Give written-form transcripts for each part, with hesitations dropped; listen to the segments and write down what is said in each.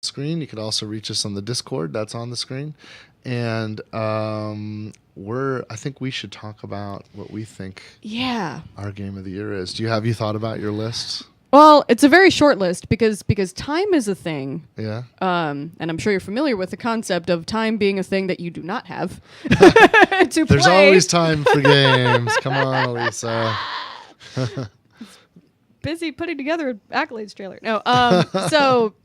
screen. You could also reach us on the Discord that's on the screen. And I think we should talk about what we think Yeah. our game of the year is. Have you thought about your list? Well, it's a very short list because time is a thing. Yeah. And I'm sure you're familiar with the concept of time being a thing that you do not have to There's play. always time for games. Come on, Elisa. Busy putting together an accolades trailer. No.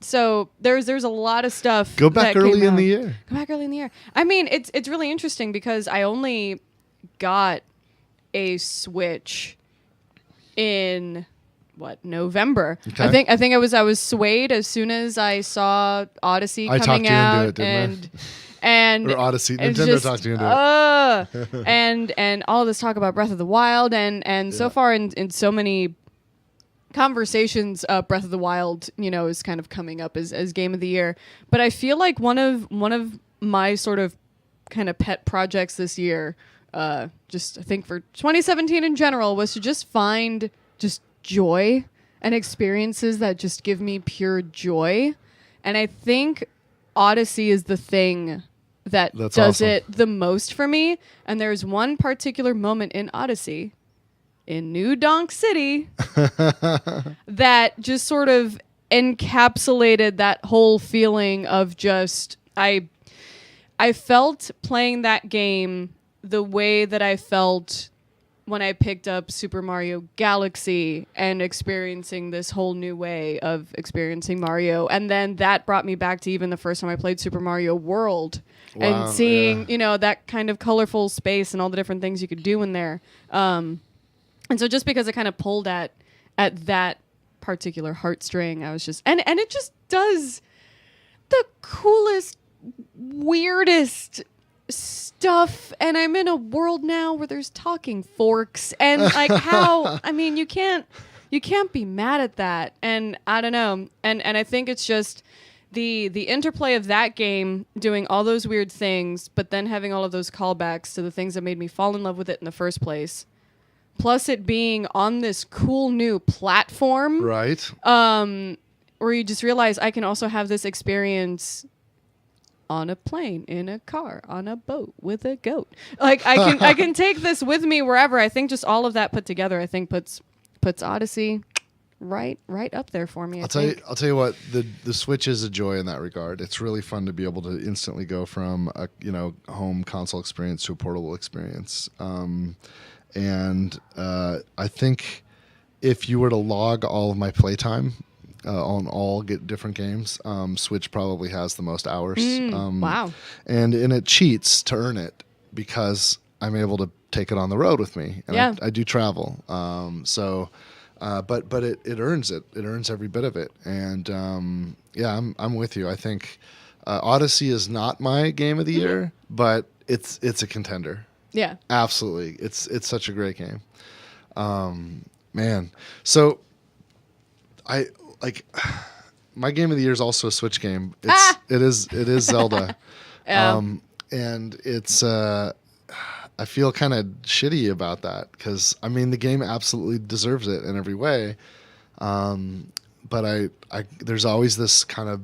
So there's a lot of stuff. Go back that early came in out. the year. Go back early in the year. I mean, it's really interesting because I only got a Switch in November. Okay. I think I was swayed as soon as I saw Odyssey I coming talked you out into it, didn't and Or Odyssey. it's Nintendo just, talked you into it. and all this talk about Breath of the Wild and so far in so many conversations, Breath of the Wild, is kind of coming up as game of the year. But I feel like one of my sort of kind of pet projects this year, just I think for 2017 in general, was to just find just joy and experiences that just give me pure joy. And I think Odyssey is the thing that That's does awesome. it the most for me. And there's one particular moment in Odyssey in New Donk City that just sort of encapsulated that whole feeling of just I felt playing that game the way that I felt when I picked up Super Mario Galaxy and experiencing this whole new way of experiencing Mario. And then that brought me back to even the first time I played Super Mario World Wow, and seeing, that kind of colorful space and all the different things you could do in there. And so just because it kind of pulled at that particular heartstring, I was just, and it just does the coolest, weirdest stuff, and I'm in a world now where there's talking forks and like how I mean you can't be mad at that, and I don't know, and I think it's just the interplay of that game doing all those weird things but then having all of those callbacks to the things that made me fall in love with it in the first place, plus it being on this cool new platform, Right. where you just realize I can also have this experience on a plane, in a car, on a boat with a goat. Like I can take this with me wherever. I think just all of that put together, I think puts Odyssey right up there for me. I'll tell you what, the Switch is a joy in that regard. It's really fun to be able to instantly go from a home console experience to a portable experience. And I think if you were to log all of my playtime on all different games, Switch probably has the most hours. Wow. And it cheats to earn it because I'm able to take it on the road with me, and Yeah. I do travel. But it earns it. It earns every bit of it. And I'm with you. I think Odyssey is not my game of the year, but it's a contender. Yeah. Absolutely, it's such a great game, man. So I like my game of the year is also a Switch game. It is Zelda, Yeah. and it's I feel kind of shitty about that because I mean the game absolutely deserves it in every way, but I there's always this kind of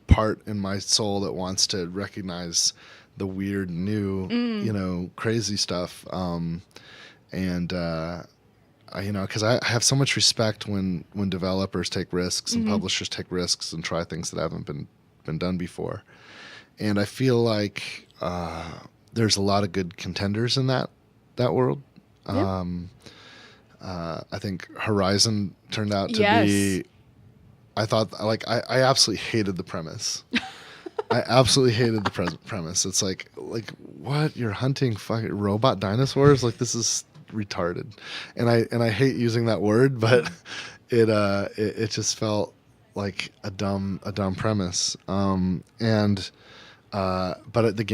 part in my soul that wants to recognize the weird new crazy stuff, because I have so much respect when developers take risks and publishers take risks and try things that haven't been done before, and I feel like there's a lot of good contenders in that world. Yeah. I think Horizon turned out to Yes. be. I thought I absolutely hated the premise. I absolutely hated the premise. It's like what, you're hunting fucking robot dinosaurs? Like, this is retarded, and I hate using that word, but it just felt like a dumb premise. But the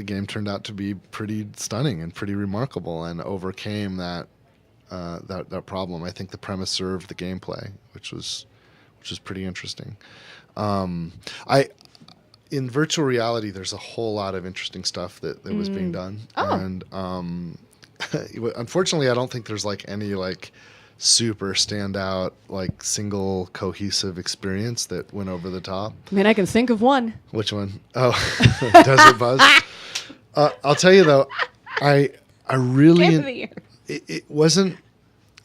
game turned out to be pretty stunning and pretty remarkable, and overcame that problem. I think the premise served the gameplay, which was pretty interesting. In virtual reality, there's a whole lot of interesting stuff that was being done, Oh. and unfortunately, I don't think there's like any like super standout, like single cohesive experience that went over the top. I mean, I can think of one. Which one? Oh, Desert Buzz. I'll tell you though, I really Game of the year. it wasn't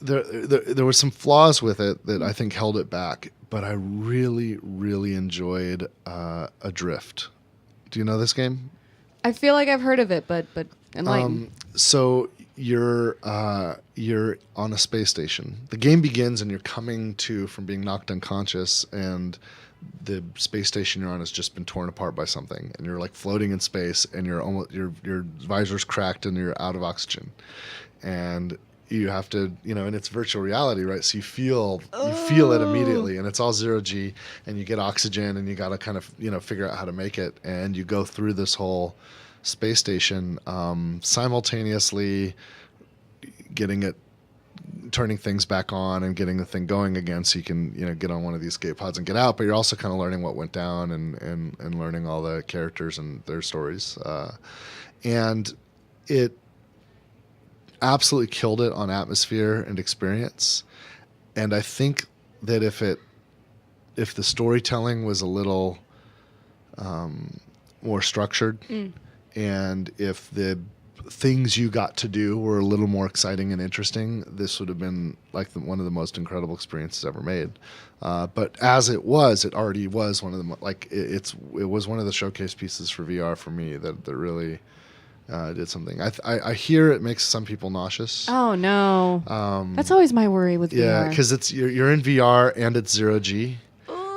there were some flaws with it that I think held it back, but I really enjoyed Adrift. Do you know this game? I feel like I've heard of it, but enlighten. So you're on a space station. The game begins and you're coming to from being knocked unconscious, and the space station you're on has just been torn apart by something, and you're like floating in space, and you're almost your visor's cracked and you're out of oxygen, and you have to, and it's virtual reality, right? So you feel it immediately, and it's all 0G, and you get oxygen, and you got to kind of figure out how to make it, and you go through this whole space station simultaneously turning things back on and getting the thing going again, so you can get on one of these escape pods and get out. But you're also kind of learning what went down and learning all the characters and their stories, and it absolutely killed it on atmosphere and experience. And I think that if the storytelling was a little more structured, and if the things you got to do were a little more exciting and interesting, this would have been like one of the most incredible experiences ever made. But as it already was one of the it was one of the showcase pieces for VR for me that really did something. I hear it makes some people nauseous. Oh no, that's always my worry with VR. Yeah, because you're in VR and it's 0G.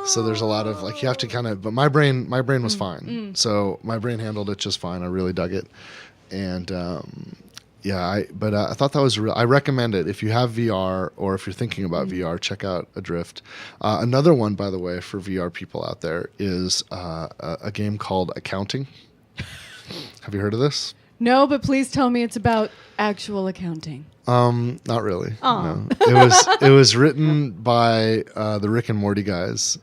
So there's a lot of you have to kind of. But my brain was fine. So my brain handled it just fine. I really dug it, and I thought that was real. I recommend it if you have VR or if you're thinking about VR. Check out Adrift. Another one, by the way, for VR people out there is a game called Accounting. Have you heard of this? No, but please tell me it's about actual accounting. Not really. Oh. No. It was written by the Rick and Morty guys,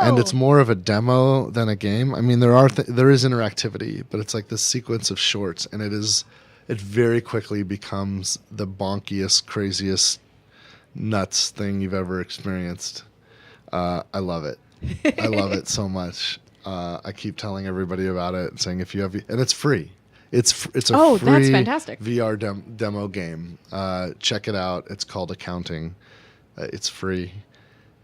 and it's more of a demo than a game. I mean, there is interactivity, but it's like this sequence of shorts, and it very quickly becomes the bonkiest, craziest, nuts thing you've ever experienced. I love it. I love it so much. I keep telling everybody about it and saying if you have, and it's free. It's a free that's fantastic. VR demo game. Check it out. It's called Accounting. It's free,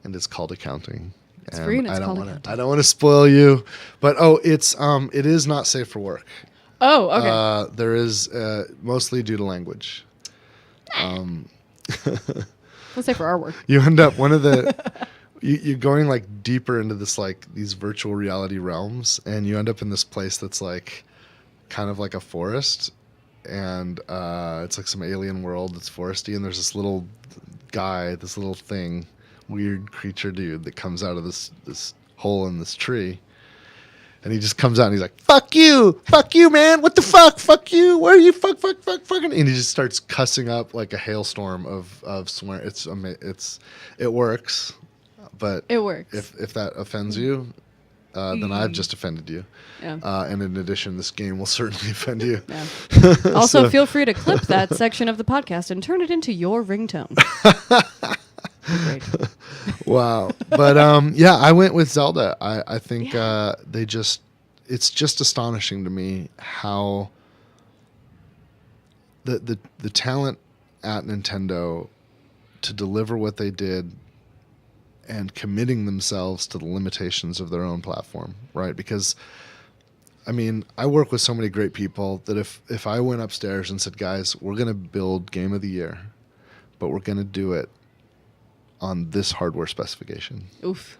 and it's called Accounting. It's free and it's called Accounting. I don't want to spoil you, but it is not safe for work. Oh, okay. There is mostly due to language. Let's say for our work. You end up one of the. You're going like deeper into this these virtual reality realms, and you end up in this place that's like kind of like a forest, and it's like some alien world that's foresty, and there's this little guy, this little thing, weird creature dude that comes out of this hole in this tree, and he just comes out and he's like, fuck you, man, what the fuck you, where are you, fucking, and he just starts cussing up like a hailstorm of swear. It works, but it works. If that offends you, then I've just offended you. Yeah. And in addition, this game will certainly offend you. Yeah. Also, feel free to clip that section of the podcast and turn it into your ringtone. Great. Wow. But I went with Zelda. I think it's just astonishing to me how the talent at Nintendo to deliver what they did and committing themselves to the limitations of their own platform, right? Because, I mean, I work with so many great people that if I went upstairs and said, guys, we're going to build Game of the Year, but we're going to do it on this hardware specification. Oof.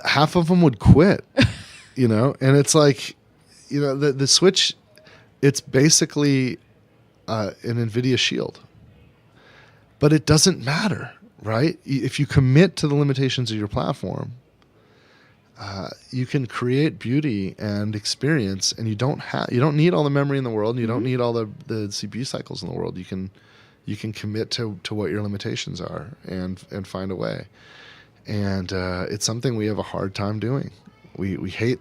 Half of them would quit, and it's like, the Switch, it's basically an NVIDIA Shield, but it doesn't matter. Right? If you commit to the limitations of your platform, you can create beauty and experience, and you don't need all the memory in the world, and you don't need all the CPU cycles in the world. You can commit to what your limitations are and find a way. And it's something we have a hard time doing. We hate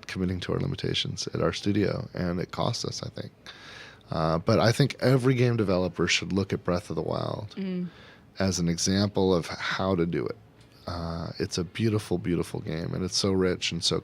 committing to our limitations at our studio, and it costs us, I think. But I think every game developer should look at Breath of the Wild as an example of how to do it. It's a beautiful, beautiful game, and it's so rich and so